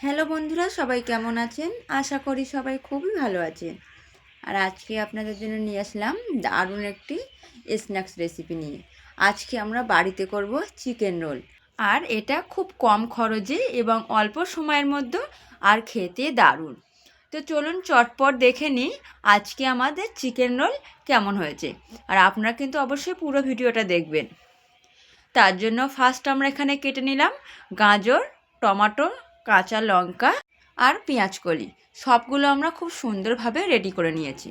Hello বন্ধুরা, সবাই কেমন আছেন? আশা করি সবাই খুবই ভালো আছেন। আর আজকে আপনাদের জন্য নিয়ে আসলাম দারুণ একটি স্ন্যাক্স রেসিপি নিয়ে। আজকে আমরা বাড়িতে করব চিকেন রোল। আর এটা খুব কম খরচে এবং অল্প সময়ের মধ্যে আর খেতে দারুণ। তো চলুন চটপট দেখে নিই আজকে আমাদের চিকেন রোল কেমন হয়েছে। আর আপনারা কিন্তু অবশ্যই পুরো ভিডিওটা দেখবেন। তার জন্য ফার্স্ট আমরা এখানে কেটে নিলাম গাজর, টমেটো, কাঁচা লঙ্কা আর পেঁয়াজকলি। সবগুলো আমরা খুব সুন্দরভাবে রেডি করে নিয়েছি।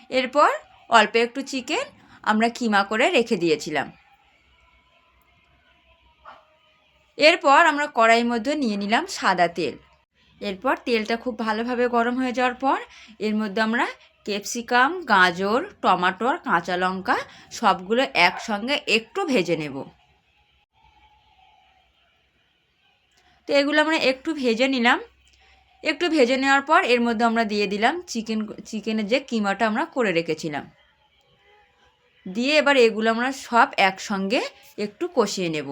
এরপর অল্প একটু চিকেন আমরা কিমা করে রেখে দিয়েছিলাম। এরপর আমরা কড়াইয়ের মধ্যে নিয়ে নিলাম সাদা তেল। এরপর তেলটা খুব ভালোভাবে গরম হয়ে যাওয়ার পর এর মধ্যে আমরা ক্যাপসিকাম, গাজর, টমেটো আর কাঁচা লঙ্কা সবগুলো একসঙ্গে একটু ভেজে নেব। তো এগুলো আমরা একটু ভেজে নিলাম। একটু ভেজে নেওয়ার পর এর মধ্যে আমরা দিয়ে দিলাম চিকেনের যে কিমাটা আমরা করে রেখেছিলাম। দিয়ে এবার এগুলো আমরা সব একসঙ্গে একটু কষিয়ে নেব।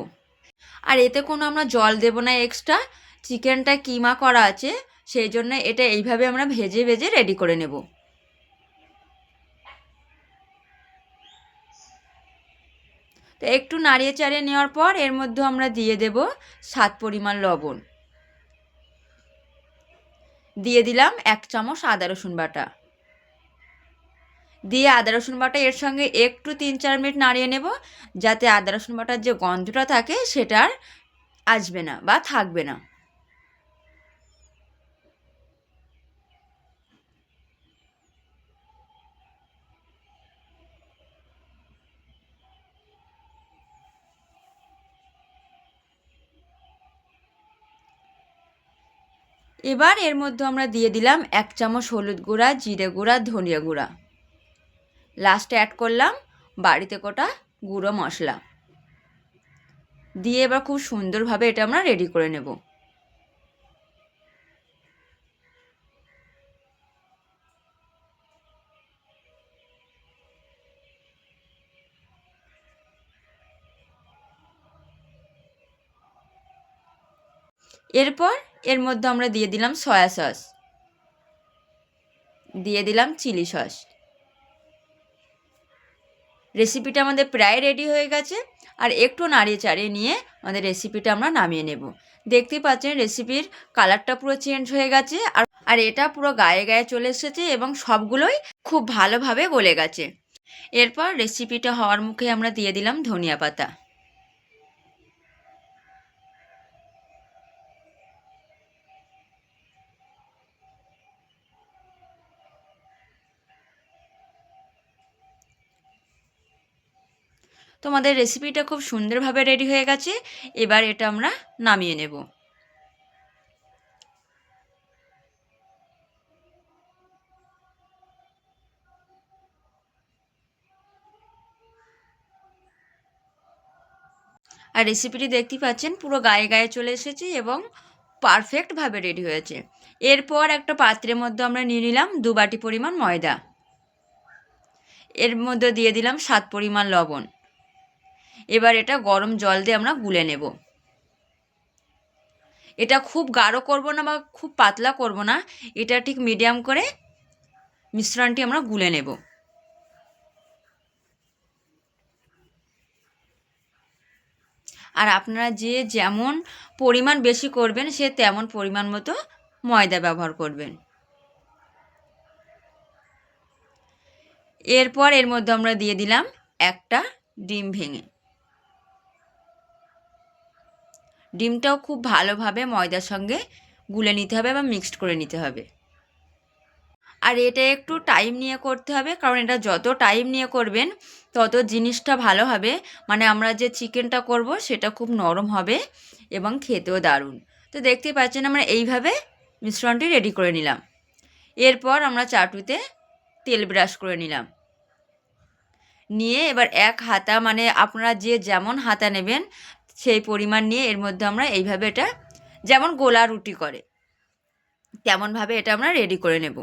আর এতে কোনো আমরা জল দেব না এক্সট্রা, চিকেনটা কিমা করা আছে সেই জন্য এটা এইভাবে আমরা ভেজে ভেজে রেডি করে নেব। তো একটু নাড়িয়ে চাড়িয়ে নেওয়ার পর এর মধ্যে আমরা দিয়ে দেব স্বাদ পরিমাণ লবণ। দিয়ে দিলাম 1 চামচ আদা রসুন বাটা। দিয়ে আদা রসুন বাটা এর সঙ্গে একটু 3-4 মিনিট নাড়িয়ে নেব, যাতে আদা রসুন বাটার যে গন্ধটা থাকে সেটা আর আসবে না বা থাকবে না। এবার এর মধ্যে আমরা দিয়ে দিলাম 1 চামচ হলুদ গুঁড়া, জিরে গুঁড়া, ধনিয়া গুঁড়া। লাস্টে অ্যাড করলাম বাড়িতে কোটা গুঁড়ো মশলা। দিয়ে এবার খুব সুন্দরভাবে এটা আমরা রেডি করে নেব। এরপর এর মধ্যে আমরা দিয়ে দিলাম সয়া সস, দিয়ে দিলাম চিলি সস। রেসিপিটা আমাদের প্রায় রেডি হয়ে গেছে। আর একটু নাড়িয়ে চাড়িয়ে নিয়ে আমাদের রেসিপিটা আমরা নামিয়ে নেব। দেখতেই পাচ্ছেন রেসিপির কালারটা পুরো চেঞ্জ হয়ে গেছে আর এটা পুরো গায়ে গায়ে চলে এসেছে এবং সবগুলোই খুব ভালোভাবে গলে গেছে। এরপর রেসিপিটা হওয়ার মুখে আমরা দিয়ে দিলাম ধনিয়া পাতা। তোমাদের রেসিপিটা খুব সুন্দরভাবে রেডি হয়ে গেছে। এবার এটা আমরা নামিয়ে নেব। আর রেসিপিটি দেখতেই পাচ্ছেন পুরো গায়ে গায়ে চলে এসেছে এবং পারফেক্টভাবে রেডি হয়েছে। এরপর একটা পাত্রের মধ্যে আমরা নিয়ে নিলাম 2 বাটি পরিমাণ ময়দা। এর মধ্যে দিয়ে দিলাম স্বাদ পরিমাণ লবণ। এবার এটা গরম জল দিয়ে আমরা গুলে নেব। এটা খুব গাঢ় করব না বা খুব পাতলা করব না, এটা ঠিক মিডিয়াম করে মিশ্রণটি আমরা গুলে নেব। আর আপনারা যে যেমন পরিমাণ বেশি করবেন সে তেমন পরিমাণ মতো ময়দা ব্যবহার করবেন। এরপর এর মধ্যে আমরা দিয়ে দিলাম একটা ডিম ভেঙে। ডিমটাও খুব ভালোভাবে ময়দার সঙ্গে গুলে নিতে হবে বা মিক্সড করে নিতে হবে। আর এটা একটু টাইম নিয়ে করতে হবে, কারণ এটা যত টাইম নিয়ে করবেন তত জিনিসটা ভালো হবে। মানে আমরা যে চিকেনটা করব সেটা খুব নরম হবে এবং খেতেও দারুণ। তো দেখতেই পাচ্ছেন আমরা এইভাবে মিশ্রণটি রেডি করে নিলাম। এরপর আমরা চাটুতে তেল ব্রাশ করে নিলাম। নিয়ে এবার এক হাতা, মানে আপনারা যে যেমন হাতা নেবেন সেই পরিমাণ নিয়ে এর মধ্যে আমরা এইভাবে এটা যেমন গোলা রুটি করে তেমনভাবে এটা আমরা রেডি করে নেব।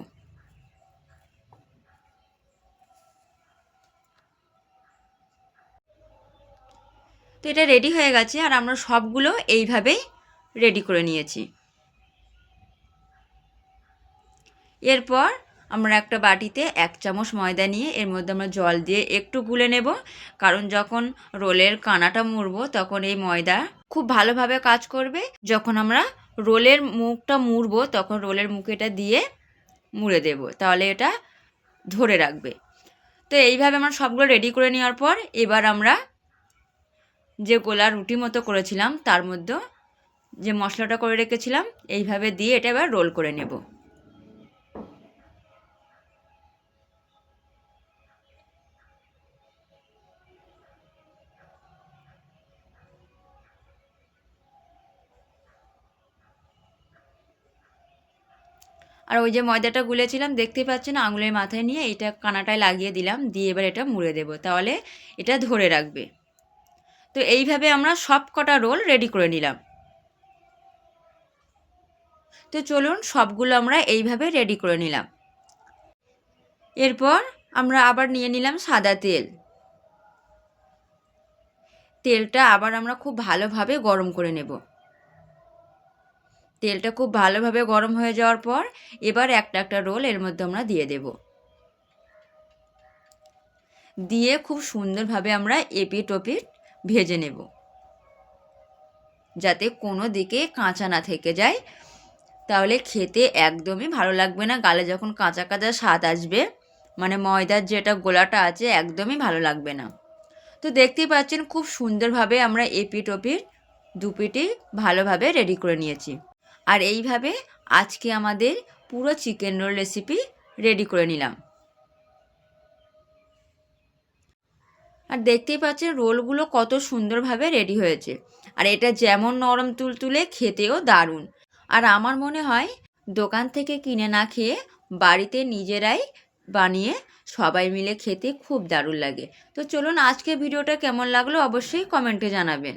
তো এটা রেডি হয়ে গেছে আর আমরা সবগুলো এইভাবেই রেডি করে নিয়েছি। এরপর আমরা একটা বাটিতে 1 চামচ ময়দা নিয়ে এর মধ্যে আমরা জল দিয়ে একটু গুলে নেব, কারণ যখন রোলের কানাটা মুড়বো তখন এই ময়দা খুব ভালোভাবে কাজ করবে। যখন আমরা রোলের মুখটা মুড়বো তখন রোলের মুখে এটা দিয়ে মুড়ে দেব, তাহলে এটা ধরে রাখবে। তো এইভাবে আমরা সবগুলো রেডি করে নেওয়ার পর এবার আমরা যে গোলা রুটি মতো করেছিলাম তার মধ্যে যে মশলাটা করে রেখেছিলাম এইভাবে দিয়ে এটা এবার রোল করে নেব। আর ওই যে ময়দাটা গুলেছিলাম দেখতেই পাচ্ছেন, আঙুলের মাথায় নিয়ে এটা কানাটায় লাগিয়ে দিলাম, দিয়ে এবার এটা মুড়ে দেব, তাহলে এটা ধরে রাখবে। তো এইভাবে আমরা সব কটা রোল রেডি করে নিলাম। তো চলুন সবগুলো আমরা এইভাবে রেডি করে নিলাম। এরপর আমরা আবার নিয়ে নিলাম সাদা তেল। তেলটা আবার আমরা খুব ভালোভাবে গরম করে নেব। তেলটা খুব ভালোভাবে গরম হয়ে যাওয়ার পর এবার একটা একটা রোল এর মধ্যে আমরা দিয়ে দেব। দিয়ে খুব সুন্দরভাবে আমরা এপিট ওপিট ভেজে নেব, যাতে কোনো দিকে কাঁচা না থেকে যায়, তাহলে খেতে একদমই ভালো লাগবে না। গালে যখন কাঁচা কাঁচা স্বাদ আসবে, মানে ময়দার যেটা গোলাটা আছে একদমই ভালো লাগবে না। তো দেখতেই পাচ্ছেন খুব সুন্দরভাবে আমরা এপিট ওপিট দুপিটি ভালোভাবে রেডি করে নিয়েছি। আর এইভাবে আজকে আমাদের পুরো চিকেন রোল রেসিপি রেডি করে নিলাম। আর দেখতেই পাচ্ছেন রোলগুলো কত সুন্দরভাবে রেডি হয়েছে, আর এটা যেমন নরম তুলতুলে খেতেও দারুণ। আর আমার মনে হয় দোকান থেকে কিনে না খেয়ে বাড়িতে নিজেরাই বানিয়ে সবাই মিলে খেতে খুব দারুণ লাগে। তো চলুন আজকে ভিডিওটা কেমন লাগলো অবশ্যই কমেন্টে জানাবেন।